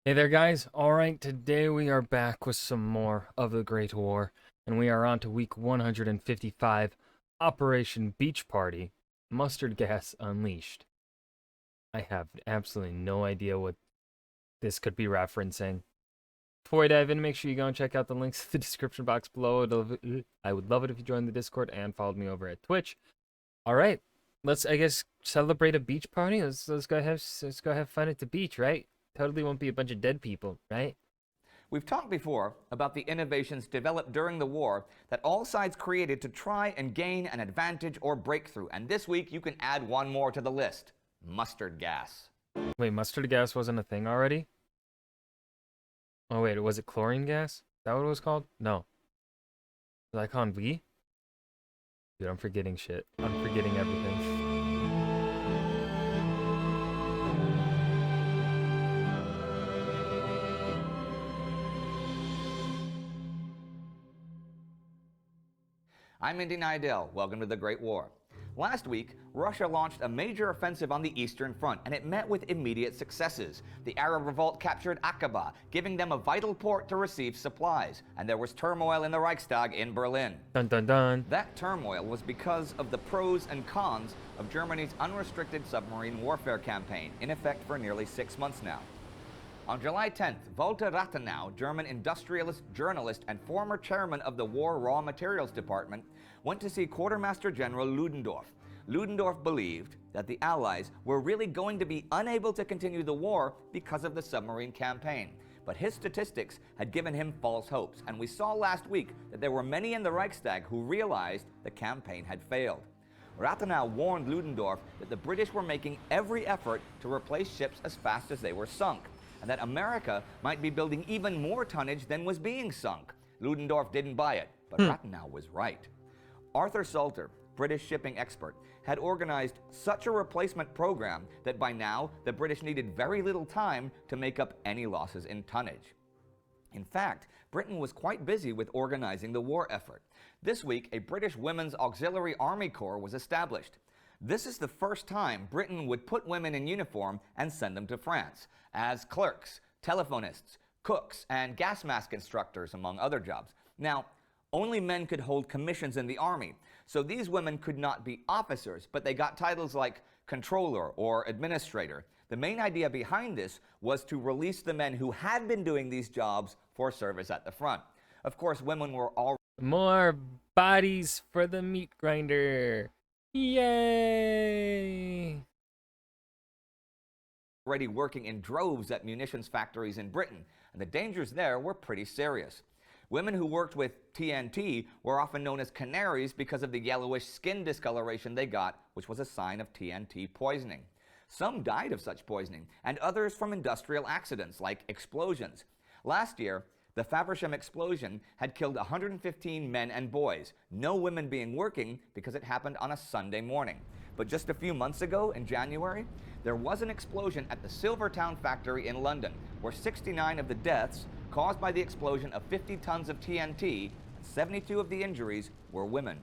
Hey there, guys. All right, today we are back with some more of the Great War, and we are on to week 155, Operation Beach Party, Mustard Gas Unleashed. I have absolutely no idea what this could be referencing. Before we dive in, make sure you go and check out the links in the description box below. I would love it if you joined the Discord and followed me over at Twitch. All right, let's, I guess, celebrate a beach party. Let's go have fun at the beach, right? Totally won't be a bunch of dead people, right? We've talked before about the innovations developed during the war that all sides created to try and gain an advantage or breakthrough. And this week you can add one more to the list: mustard gas. Wait, mustard gas wasn't a thing already? Oh wait, was it chlorine gas? Is that what it was called? No. Zyklon V? Dude, I'm forgetting shit. I'm forgetting everything. I'm Indy Nidell. Welcome to the Great War. Last week, Russia launched a major offensive on the Eastern Front, and it met with immediate successes. The Arab revolt captured Aqaba, giving them a vital port to receive supplies, and there was turmoil in the Reichstag in Berlin. Dun dun dun. That turmoil was because of the pros and cons of Germany's unrestricted submarine warfare campaign, in effect for nearly 6 months now. On July 10th, Walter Rathenau, German industrialist, journalist, and former chairman of the War Raw Materials Department, went to see Quartermaster General Ludendorff. Ludendorff believed that the Allies were really going to be unable to continue the war because of the submarine campaign. But his statistics had given him false hopes, and we saw last week that there were many in the Reichstag who realized the campaign had failed. Rathenau warned Ludendorff that the British were making every effort to replace ships as fast as they were sunk, and that America might be building even more tonnage than was being sunk. Ludendorff didn't buy it, but Rathenau was right. Arthur Salter, British shipping expert, had organized such a replacement program that by now the British needed very little time to make up any losses in tonnage. In fact, Britain was quite busy with organizing the war effort. This week, a British Women's Auxiliary Army Corps was established. This is the first time Britain would put women in uniform and send them to France as clerks, telephonists, cooks, and gas mask instructors, among other jobs. Now, only men could hold commissions in the army, so these women could not be officers, but they got titles like controller or administrator. The main idea behind this was to release the men who had been doing these jobs for service at the front. Of course, women were More bodies for the meat grinder. Yay! already working in droves at munitions factories in Britain, and the dangers there were pretty serious. Women who worked with TNT were often known as canaries because of the yellowish skin discoloration they got, which was a sign of TNT poisoning. Some died of such poisoning, and others from industrial accidents like explosions. Last year, the Faversham explosion had killed 115 men and boys, no women being working because it happened on a Sunday morning. But just a few months ago, in January, there was an explosion at the Silvertown factory in London, where 69 of the deaths caused by the explosion of 50 tons of TNT, and 72 of the injuries were women.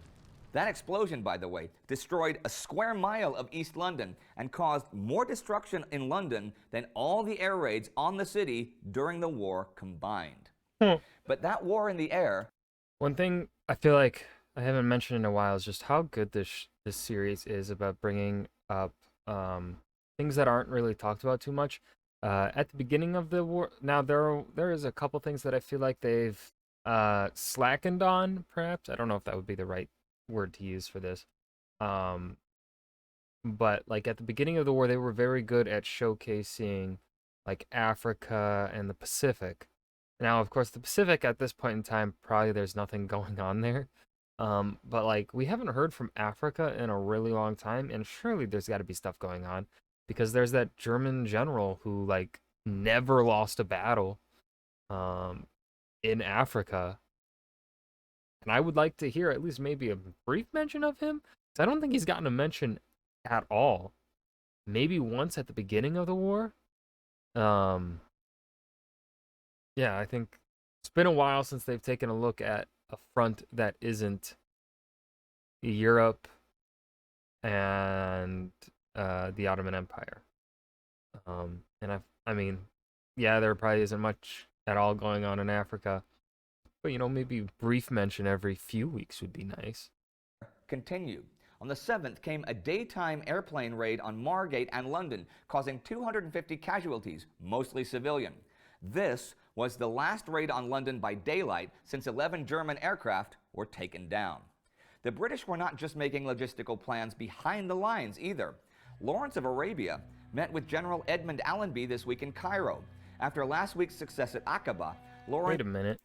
That explosion, by the way, destroyed a square mile of East London and caused more destruction in London than all the air raids on the city during the war combined. Hmm. But that war in the air. One thing I feel like I haven't mentioned in a while is just how good this series is about bringing up things that aren't really talked about too much. At the beginning of the war, now there is a couple things that I feel like they've slackened on. Perhaps I don't know if that would be the right word to use for this. Um, but like at the beginning of the war, they were very good at showcasing like Africa and the Pacific. Now, of course, the Pacific at this point in time, probably there's nothing going on there. But like we haven't heard from Africa in a really long time, and surely there's got to be stuff going on because there's that German general who like never lost a battle um in Africa, and I would like to hear at least maybe a brief mention of him. 'Cause I don't think he's gotten a mention at all. Maybe once at the beginning of the war. Um, yeah, I think it's been a while since they've taken a look at a front that isn't Europe and the Ottoman Empire. And I mean, yeah, there probably isn't much at all going on in Africa. But maybe brief mention every few weeks would be nice. Continued. On the 7th came a daytime airplane raid on Margate and London, causing 250 casualties, mostly civilian. This was the last raid on London by daylight since 11 German aircraft were taken down. The British were not just making logistical plans behind the lines either. Lawrence of Arabia met with General Edmund Allenby this week in Cairo. After last week's success at Aqaba, Lawrence... Wait a minute.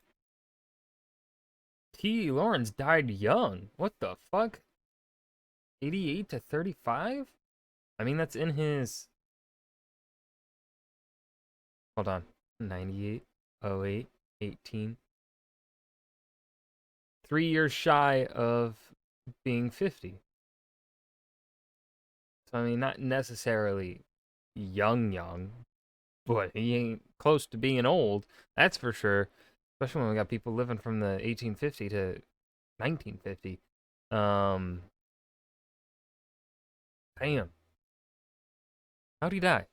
T. Lawrence died young. What the fuck? 88 to 35? I mean, that's in his... Hold on. 98, 08, 18. 3 years shy of being 50. So, I mean, not necessarily young, but he ain't close to being old. That's for sure. Especially when we got people living from the 1850 to 1950. Damn. How'd he die?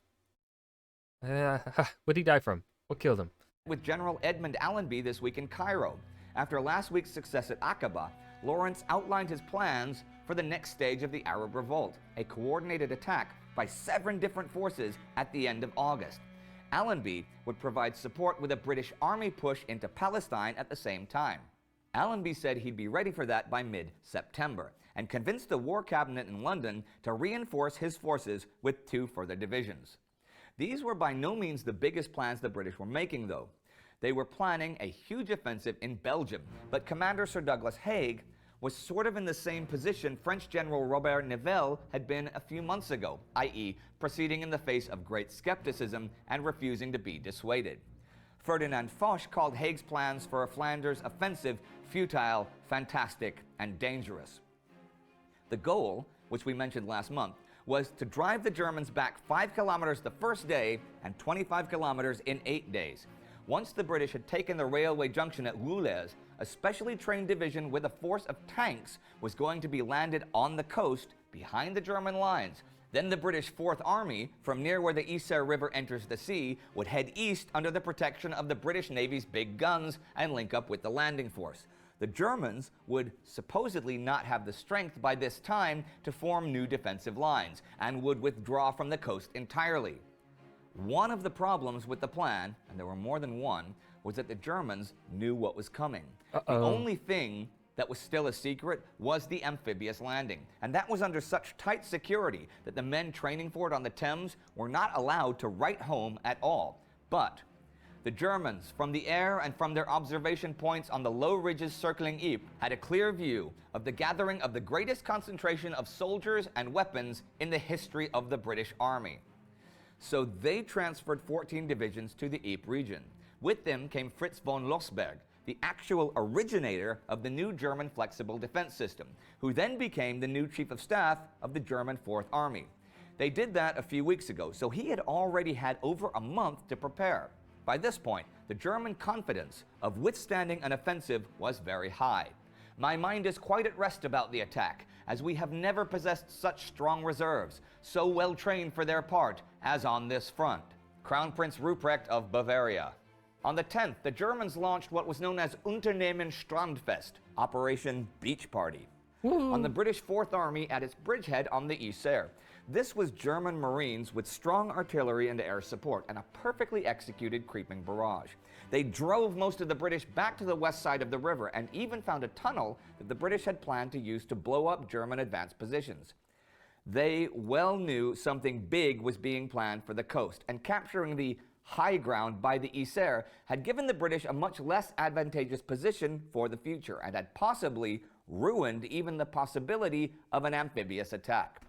What'd he die from? What killed him? With General Edmund Allenby this week in Cairo. After last week's success at Aqaba, Lawrence outlined his plans for the next stage of the Arab Revolt, a coordinated attack by 7 different forces at the end of August. Allenby would provide support with a British army push into Palestine at the same time. Allenby said he'd be ready for that by mid-September, and convinced the War Cabinet in London to reinforce his forces with 2 further divisions. These were by no means the biggest plans the British were making, though. They were planning a huge offensive in Belgium, but Commander Sir Douglas Haig was sort of in the same position French General Robert Nivelle had been a few months ago, i.e., proceeding in the face of great skepticism and refusing to be dissuaded. Ferdinand Foch called Haig's plans for a Flanders offensive futile, fantastic, and dangerous. The goal, which we mentioned last month, was to drive the Germans back 5 kilometers the first day and 25 kilometers in 8 days. Once the British had taken the railway junction at Lulez, a specially trained division with a force of tanks was going to be landed on the coast behind the German lines. Then the British Fourth Army, from near where the Isère River enters the sea, would head east under the protection of the British Navy's big guns and link up with the landing force. The Germans would supposedly not have the strength by this time to form new defensive lines and would withdraw from the coast entirely. One of the problems with the plan, and there were more than one, was that the Germans knew what was coming. The only thing that was still a secret was the amphibious landing, and that was under such tight security that the men training for it on the Thames were not allowed to write home at all. But the Germans, from the air and from their observation points on the low ridges circling Ypres, had a clear view of the gathering of the greatest concentration of soldiers and weapons in the history of the British Army. So they transferred 14 divisions to the Ypres region. With them came Fritz von Lossberg, the actual originator of the new German flexible defense system, who then became the new chief of staff of the German Fourth Army. They did that a few weeks ago, so he had already had over a month to prepare. By this point, the German confidence of withstanding an offensive was very high. My mind is quite at rest about the attack, as we have never possessed such strong reserves, so well trained for their part, as on this front. Crown Prince Ruprecht of Bavaria. On the 10th, the Germans launched what was known as Unternehmen Strandfest, Operation Beach Party, on the British Fourth Army at its bridgehead on the Isère. This was German Marines with strong artillery and air support and a perfectly executed creeping barrage. They drove most of the British back to the west side of the river and even found a tunnel that the British had planned to use to blow up German advanced positions. They well knew something big was being planned for the coast, and capturing the high ground by the Isère had given the British a much less advantageous position for the future and had possibly ruined even the possibility of an amphibious attack.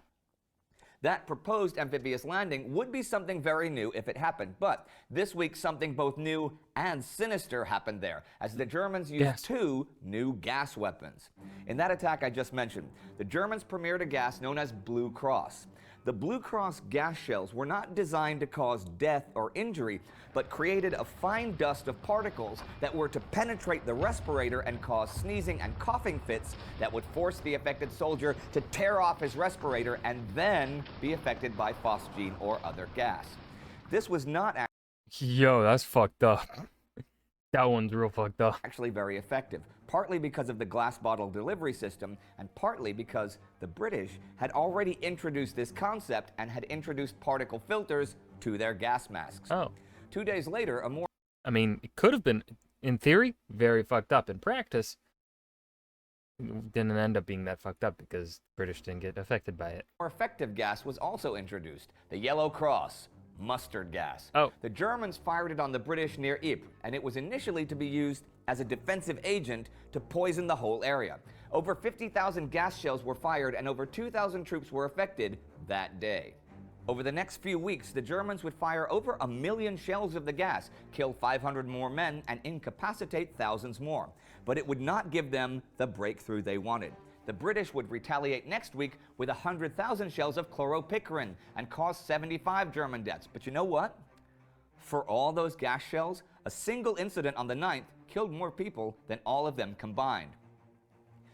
That proposed amphibious landing would be something very new if it happened, but this week something both new and sinister happened there, as the Germans used 2 new gas weapons. In that attack I just mentioned, the Germans premiered a gas known as Blue Cross. The Blue Cross gas shells were not designed to cause death or injury, but created a fine dust of particles that were to penetrate the respirator and cause sneezing and coughing fits that would force the affected soldier to tear off his respirator and then be affected by phosgene or other gas. This was not Yo, that's fucked up. That one's real fucked up. Actually very effective, partly because of the glass bottle delivery system, and partly because the British had already introduced this concept and had introduced particle filters to their gas masks. Oh. 2 days later, a more I mean, it could have been, in theory, very fucked up. In practice, it didn't end up being that fucked up because the British didn't get affected by it. more effective gas was also introduced, the Yellow Cross, mustard gas. Oh. The Germans fired it on the British near Ypres, and it was initially to be used as a defensive agent to poison the whole area. Over 50,000 gas shells were fired, and over 2,000 troops were affected that day. Over the next few weeks, the Germans would fire over 1 million shells of the gas, kill 500 more men, and incapacitate thousands more. But it would not give them the breakthrough they wanted. The British would retaliate next week with 100,000 shells of chloropicrin and cause 75 German deaths. But you know what? For all those gas shells, a single incident on the 9th killed more people than all of them combined.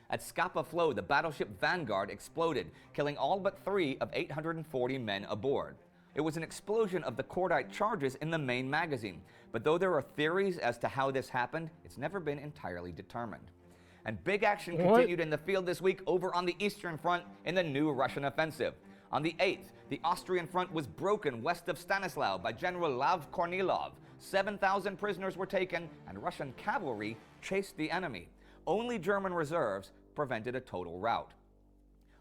At Scapa Flow, the battleship Vanguard exploded, killing all but 3 of 840 men aboard. It was an explosion of the cordite charges in the main magazine, but though there are theories as to how this happened, it's never been entirely determined. And big action continued in the field this week over on the Eastern Front in the new Russian offensive. On the 8th, the Austrian front was broken west of Stanislav by General Lav Kornilov. 7,000 prisoners were taken, and Russian cavalry chased the enemy. Only German reserves prevented a total rout.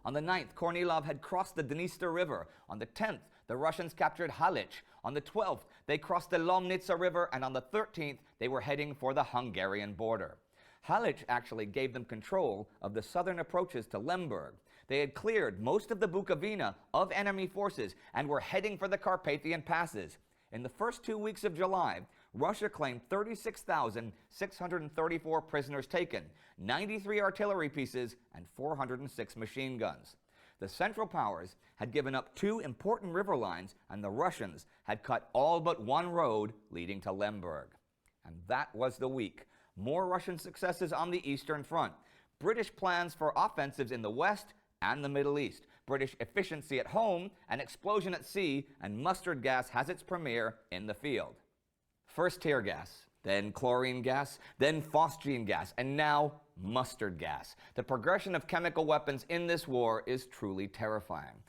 On the 9th, Kornilov had crossed the Dniester River. On the 10th, the Russians captured Halich. On the 12th, they crossed the Lomnitsa River, and on the 13th, they were heading for the Hungarian border. Halich actually gave them control of the southern approaches to Lemberg. They had cleared most of the Bukovina of enemy forces and were heading for the Carpathian passes. In the first 2 weeks of July, Russia claimed 36,634 prisoners taken, 93 artillery pieces, and 406 machine guns. The Central Powers had given up 2 important river lines, and the Russians had cut all but 1 road leading to Lemberg. And that was the week. More Russian successes on the Eastern Front, British plans for offensives in the West and the Middle East, British efficiency at home, an explosion at sea, and mustard gas has its premiere in the field. First tear gas, then chlorine gas, then phosgene gas, and now mustard gas. The progression of chemical weapons in this war is truly terrifying.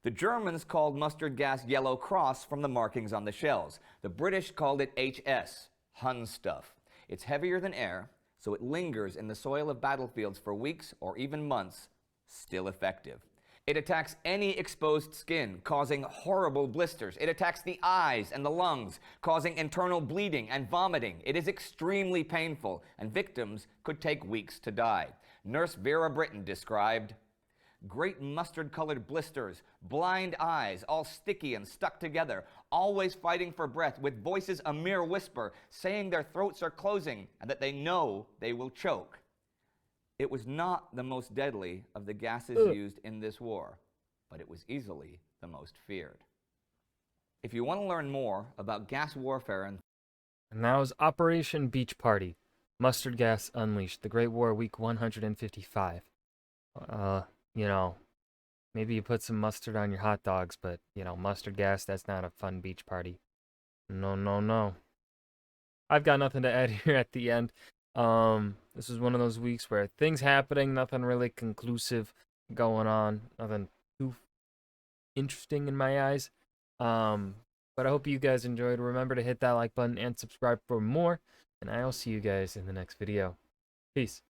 The Germans called mustard gas Yellow Cross from the markings on the shells. The British called it HS, Hun stuff. It's heavier than air, so it lingers in the soil of battlefields for weeks or even months, still effective. It attacks any exposed skin, causing horrible blisters. It attacks the eyes and the lungs, causing internal bleeding and vomiting. It is extremely painful, and victims could take weeks to die. Nurse Vera Britton described, "Great mustard-colored blisters, blind eyes, all sticky and stuck together, always fighting for breath, with voices a mere whisper, saying their throats are closing and that they know they will choke." It was not the most deadly of the gases used in this war, but it was easily the most feared. If you want to learn more about gas warfare and that was Operation Beach Party. Mustard Gas Unleashed. The Great War, week 155. You know, maybe you put some mustard on your hot dogs, but, you know, mustard gas, that's not a fun beach party. No, no, no. I've got nothing to add here at the end. This is one of those weeks where things happening, nothing really conclusive going on, nothing too interesting in my eyes. But I hope you guys enjoyed. Remember to hit that like button and subscribe for more, and I'll see you guys in the next video. Peace.